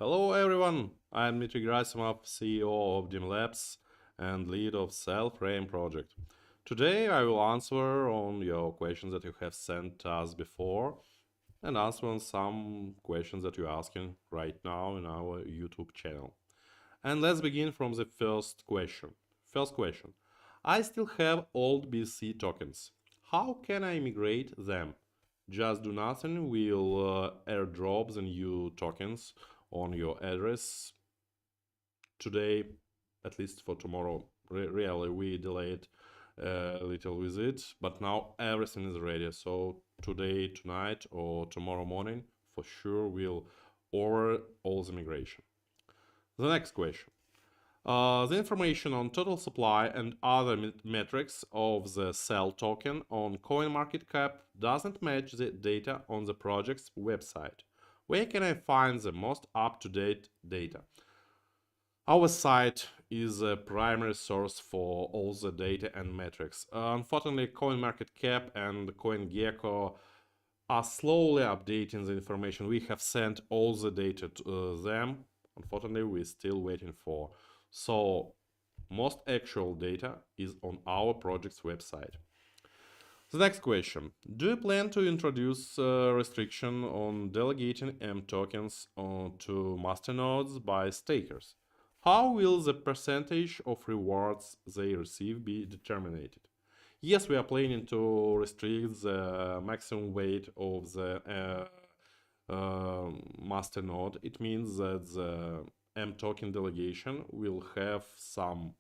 Hello everyone, I'm Dmitry Gerasimov, CEO of Demlabs and lead of Cellframe project. Today I will answer on your questions that you have sent us before and answer on some questions that you're asking right now in our YouTube channel. And let's begin from the first question. First question. I still have old BC tokens. How can I migrate them? Just do nothing, we'll airdrop the new tokens on your address today, at least for tomorrow. Really, we delayed a little with it, but now everything is ready. So today, tonight, or tomorrow morning, for sure, we'll order all the migration. The next question. The information on total supply and other metrics of the Cell token on CoinMarketCap doesn't match the data on the project's website. Where can I find the most up-to-date data? Our site is a primary source for all the data and metrics. Unfortunately, CoinMarketCap and CoinGecko are slowly updating the information. We have sent all the data to them. Unfortunately, we're still waiting for. So most actual data is on our project's website. The next question. Do you plan to introduce restriction on delegating M tokens to masternodes by stakers? How will the percentage of rewards they receive be determined? Yes, we are planning to restrict the maximum weight of the masternode. It means that the M token delegation will have some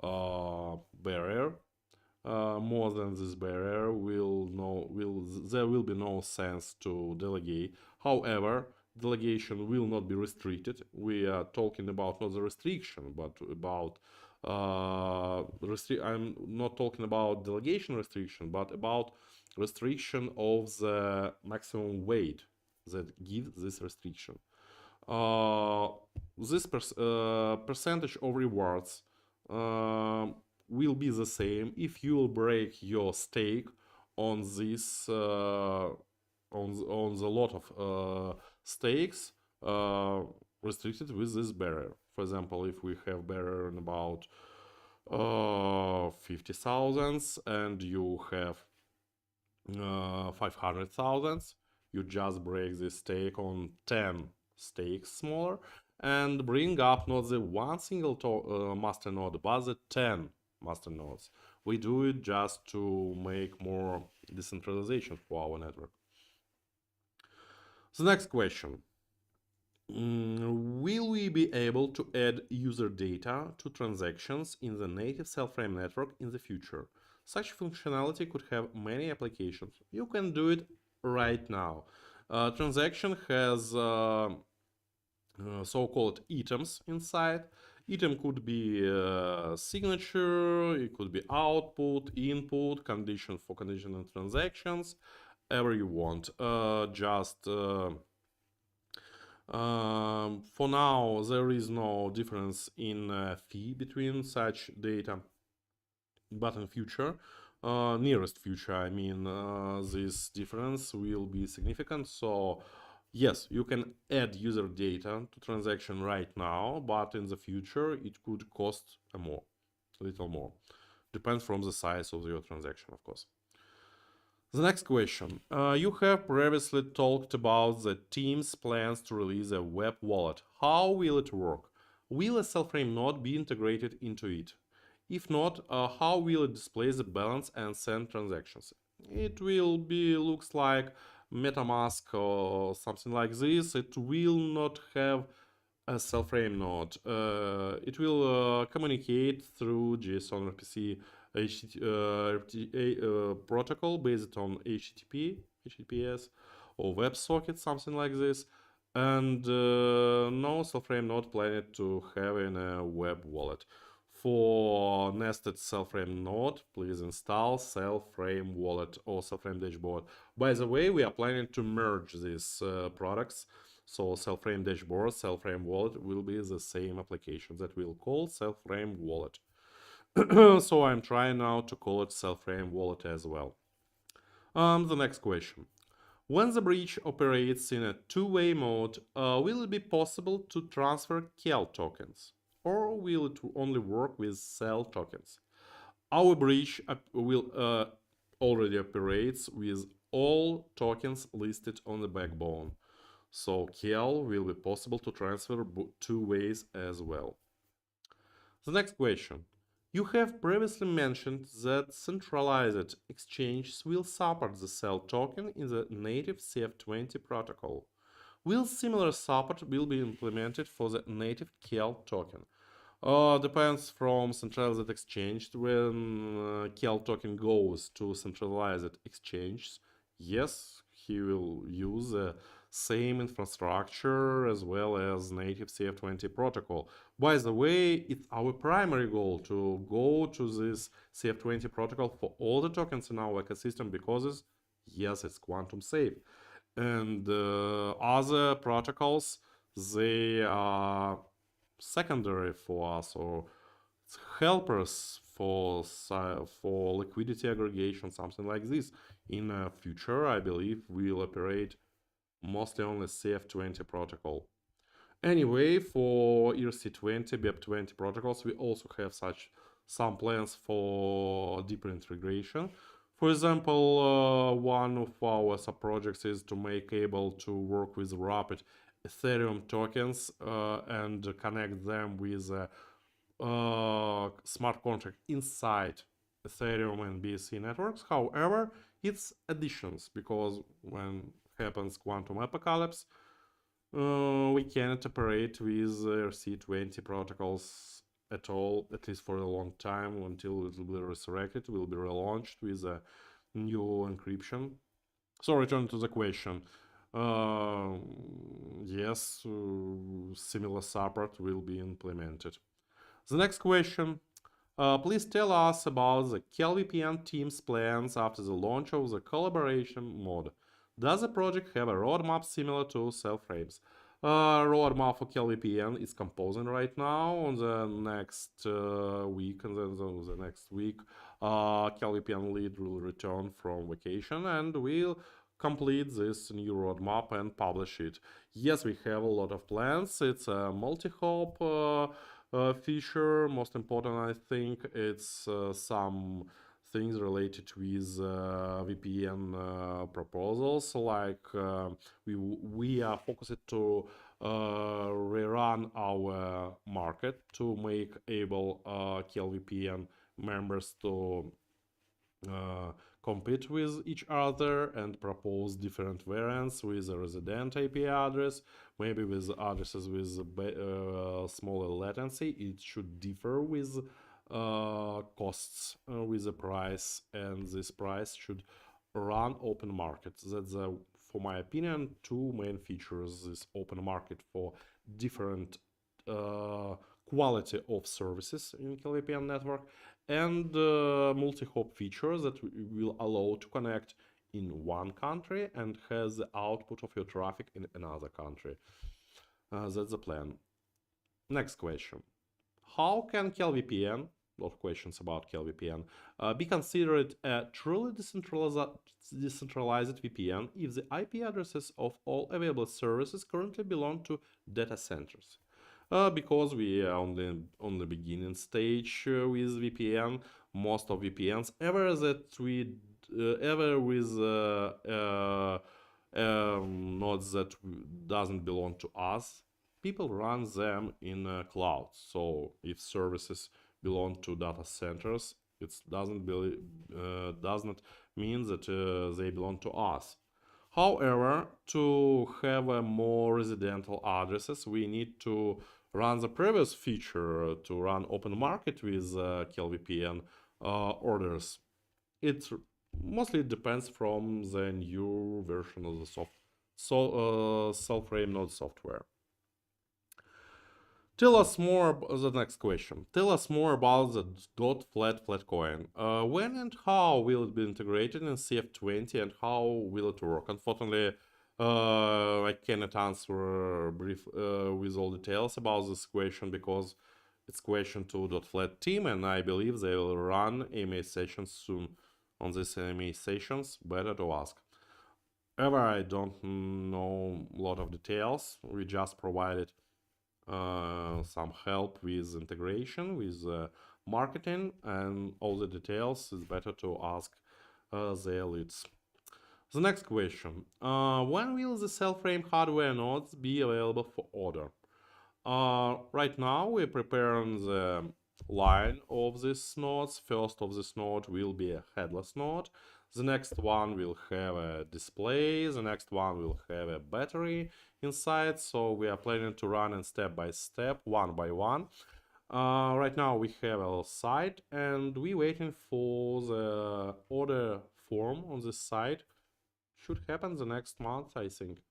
barrier. More than this barrier, there will be no sense to delegate. However, delegation will not be restricted. We are talking about not the restriction, but about I'm not talking about delegation restriction, but about restriction of the maximum weight that gives this restriction. This percentage of rewards will be the same if you will break your stake on this on the lot of stakes restricted with this barrier. For example, if we have barrier in about 50,000 and you have 500,000, you just break this stake on 10 stakes smaller and bring up not the one single masternode but the 10 masternodes. We do it just to make more decentralization for our network. The next question. Will we be able to add user data to transactions in the native Cellframe network in the future? Such functionality could have many applications. You can do it right now. Transaction has so-called items inside. Item could be signature, it could be output, input, condition for conditional transactions, ever you want. For now, there is no difference in fee between such data, but in future, nearest future, I mean, this difference will be significant. So yes, you can add user data to transaction right now, but in the future it could cost a little more. Depends from the size of your transaction, of course. The next question. You have previously talked about the team's plans to release a web wallet. How will it work? Will a Cellframe node be integrated into it? If not, how will it display the balance and send transactions? It will be looks like MetaMask or something like this. It will not have a Cellframe node. It will communicate through JSON RPC protocol based on HTTPS or WebSocket, something like this. And no Cellframe node planned to have in a web wallet. For nested Cellframe node, please install Cellframe wallet or Cellframe dashboard. By the way, we are planning to merge these products. So Cellframe dashboard, Cellframe wallet will be the same application that we'll call Cellframe wallet. So I'm trying now to call it Cellframe wallet as well. The next question. When the bridge operates in a two-way mode, will it be possible to transfer Kel tokens? Or will it only work with Cell tokens? Our bridge will already operates with all tokens listed on the backbone. So Kel will be possible to transfer two ways as well. The next question. You have previously mentioned that centralized exchanges will support the Cell token in the native CF20 protocol. Will similar support will be implemented for the native Kel token? Depends from centralized exchange. When Kel token goes to centralized exchange, yes, he will use the same infrastructure as well as native CF20 protocol. By the way, it's our primary goal to go to this CF20 protocol for all the tokens in our ecosystem because yes, it's quantum safe. And other protocols, they are secondary for us or helpers for liquidity aggregation, something like this. In the future, I believe we'll operate mostly on the CF20 protocol. Anyway, for ERC20, BEP20 protocols, we also have some plans for deeper integration. For example, one of our sub-projects is to make able to work with rapid Ethereum tokens and connect them with smart contract inside Ethereum and BSC networks. However, it's additions because when happens quantum apocalypse, we cannot operate with ERC20 protocols at all, at least for a long time, until it will be resurrected, will be relaunched with a new encryption. So return to the question. Yes, similar support will be implemented. The next question. Please tell us about the KelVPN team's plans after the launch of the collaboration mode. Does the project have a roadmap similar to Cellframe's? Roadmap for KelVPN is composing right now. On the next week, KelVPN lead will return from vacation and will complete this new roadmap and publish it. Yes, we have a lot of plans. It's a multi-hop feature. Most important, I think, it's some things related with VPN proposals. Like we are focused to rerun our market to make able KelVPN members to compete with each other and propose different variants with a resident IP address, maybe with addresses with smaller latency. It should differ with costs with the price, and this price should run open market. That's for my opinion, two main features: this open market for different quality of services in KelVPN network, and multi-hop features that will allow to connect in one country and has the output of your traffic in another country. That's the plan. Next question. How can KelVPN, a lot of questions about KelVPN, be considered a truly decentralized VPN if the IP addresses of all available services currently belong to data centers? Because we are on the beginning stage with VPN. Most of VPNs ever with nodes that doesn't belong to us, people run them in cloud. So if services belong to data centers, it doesn't mean that they belong to us. However, to have more residential addresses, we need to run the previous feature to run open market with KelVPN orders. It mostly depends from the new version of the Cellframe node software. Tell us more about the next question. Tell us more about the DotFlat Flatcoin. When and how will it be integrated in CF20 and how will it work? Unfortunately, I cannot answer with all details about this question because it's question to DotFlat team, and I believe they will run AMA sessions soon. On these AMA sessions, better to ask. Ever I don't know a lot of details. We just provided some help with integration, with marketing, and all the details is better to ask their leads. The next question. When will the Cellframe hardware nodes be available for order? Right now we're preparing the line of these nodes. First of this node will be a headless node. The next one will have a display. The next one will have a battery inside. So we are planning to run in step by step, one by one. Right now we have a site and we're waiting for the order form on this site. Should happen the next month, I think.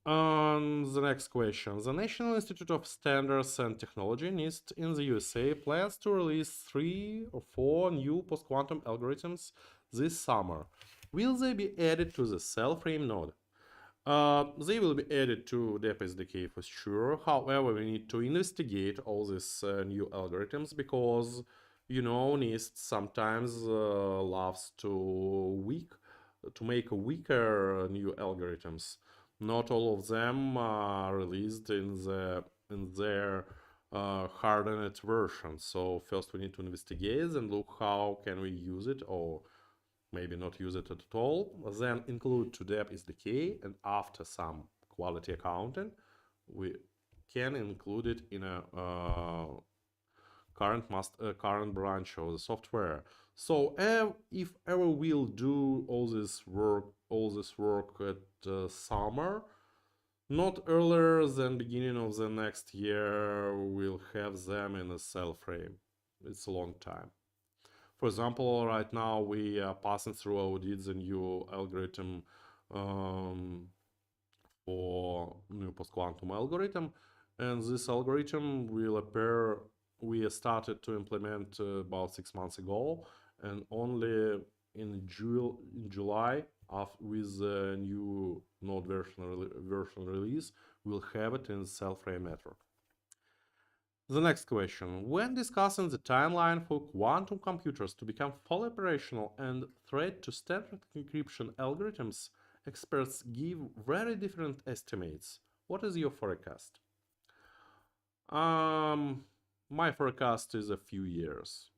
The next question. The National Institute of Standards and Technology, NIST, in the USA plans to release 3 or 4 new post-quantum algorithms this summer. Will they be added to the Cellframe node? They will be added to DEP SDK for sure. However, we need to investigate all these new algorithms because, NIST sometimes loves to make weaker new algorithms. Not all of them are released in their hardened version. So first we need to investigate and look how can we use it, or maybe not use it at all. Then include to DEP SDK, and after some quality accounting, we can include it in a current branch of the software. So if ever we'll do all this work at summer, not earlier than beginning of the next year, we'll have them in a Cellframe. It's a long time. For example, right now we are passing through audit the new algorithm for new post-quantum algorithm, and this algorithm will appear. We started to implement about 6 months ago, and only in July, with the new node version release, we'll have it in the Cellframe network. The next question. When discussing the timeline for quantum computers to become fully operational and thread to standard encryption algorithms, experts give very different estimates. What is your forecast? My forecast is a few years.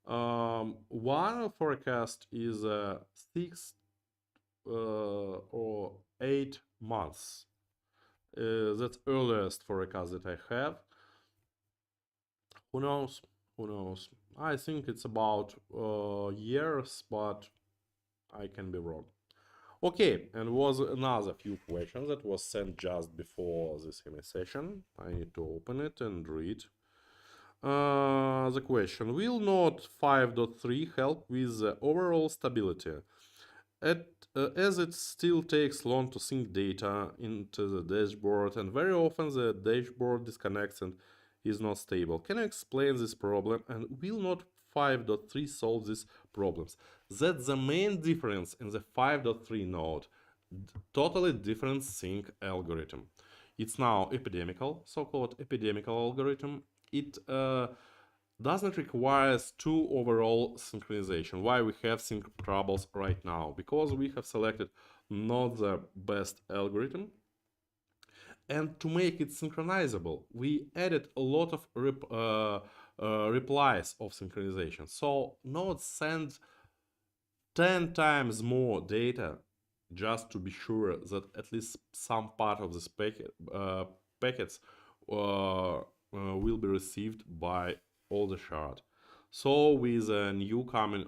One forecast is 6 or 8 months. That's earliest forecast that I have. Who knows? Who knows? I think it's about years, but I can be wrong. Okay, and was another few questions that was sent just before this session. I need to open it and read. The question: will Node 5.3 help with the overall stability? As it still takes long to sync data into the dashboard, and very often the dashboard disconnects and is not stable. Can you explain this problem, and will Node 5.3 solve these problems? That's the main difference in the 5.3 node. Totally different sync algorithm. It's now epidemical, so-called epidemical algorithm. It doesn't require two overall synchronization. Why we have sync troubles right now? Because we have selected not the best algorithm. And to make it synchronizable, we added a lot of replies of synchronization. So Node sends 10 times more data just to be sure that at least some part of this packets will be received by all the shard. So with a new coming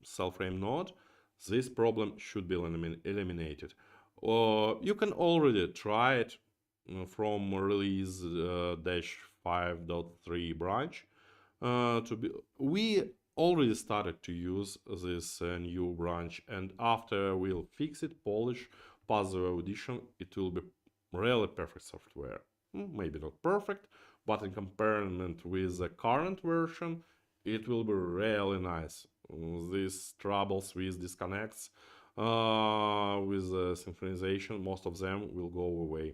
Cellframe node, this problem should be eliminated. You can already try it from release dash 5.3 branch. We already started to use this new branch, and after we'll fix it, polish, pass the audition, it will be really perfect software. Maybe not perfect, but in comparison with the current version, it will be really nice. These troubles with disconnects, with synchronization, most of them will go away.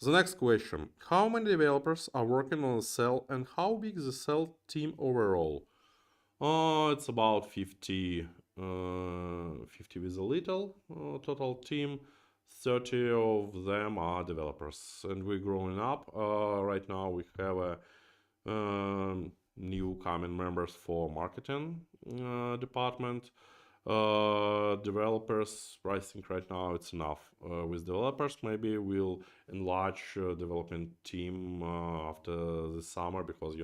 The next question: how many developers are working on the Cell, and how big is the Cell team overall? It's about 50 50 with a little total team. 30 of them are developers, and we're growing up. Right now we have new coming members for marketing department. Developers, I think right now it's enough. With developers, maybe we'll enlarge development team after the summer, because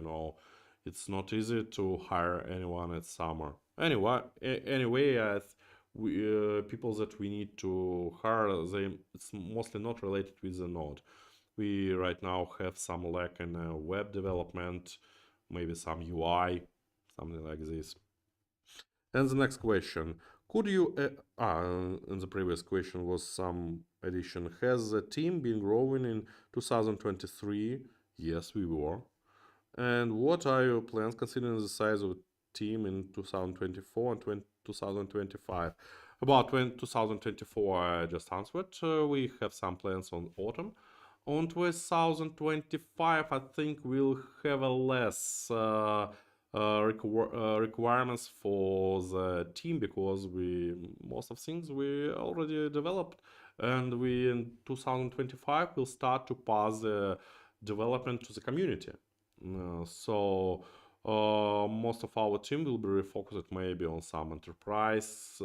it's not easy to hire anyone at summer. Anyway, people that we need to hire, it's mostly not related with the node. We right now have some lack in web development, maybe some UI, something like this. And the next question, could you, in the previous question was some addition. Has the team been growing in 2023? Yes, we were. And what are your plans considering the size of the team in 2024 and 2025? About 2024, I just answered. We have some plans on autumn. On 2025, I think we'll have a less requirements for the team, because most of things we already developed, and we in 2025 will start to pass the development to the community. So most of our team will be refocused maybe on some enterprise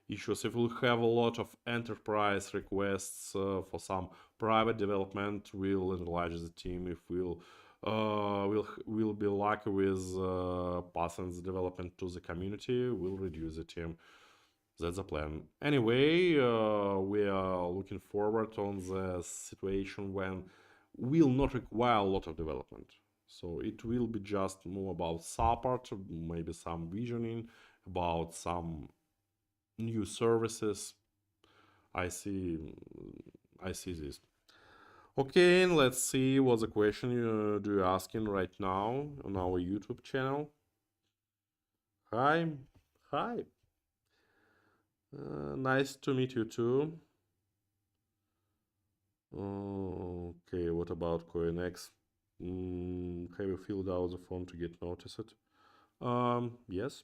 issues. If we have a lot of enterprise requests for some private development, we'll enlarge the team. If we'll be lucky with passing the development to the community, we'll reduce the team. That's the plan. Anyway, we are looking forward on the situation when will not require a lot of development. So it will be just more about support, maybe some visioning, about some new services. I see this. Okay, and let's see what the question you're asking right now on our YouTube channel. Hi. Nice to meet you too. Okay, what about CoinX? Have you filled out the form to get noticed? Yes.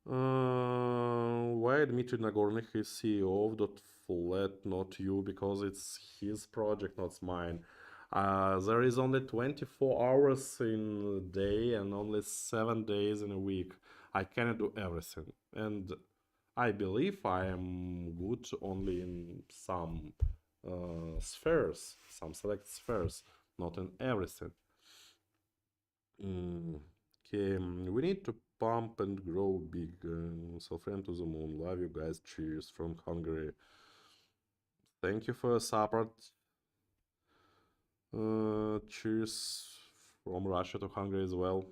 Why Dmitry Nagornych is CEO of DotFlat, not you? Because it's his project, not mine. There is only 24 hours in a day and only 7 days in a week. I cannot do everything. And I believe I am good only in some spheres, some select spheres, not in everything. Okay, we need to pump and grow big. Cellframe to the moon. Love you guys. Cheers from Hungary. Thank you for your support. Cheers from Russia to Hungary as well.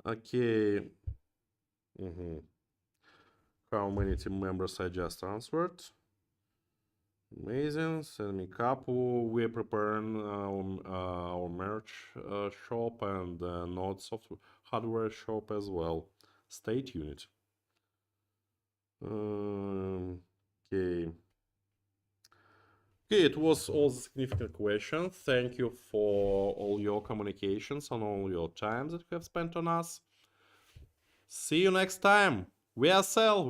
Okay. How many team members I just answered? Amazing. Send me a couple. We're preparing our merch shop and Node software hardware shop as well. Stay tuned. Okay. Okay, it was all the significant questions. Thank you for all your communications and all your time that you have spent on us. See you next time. We are Cell.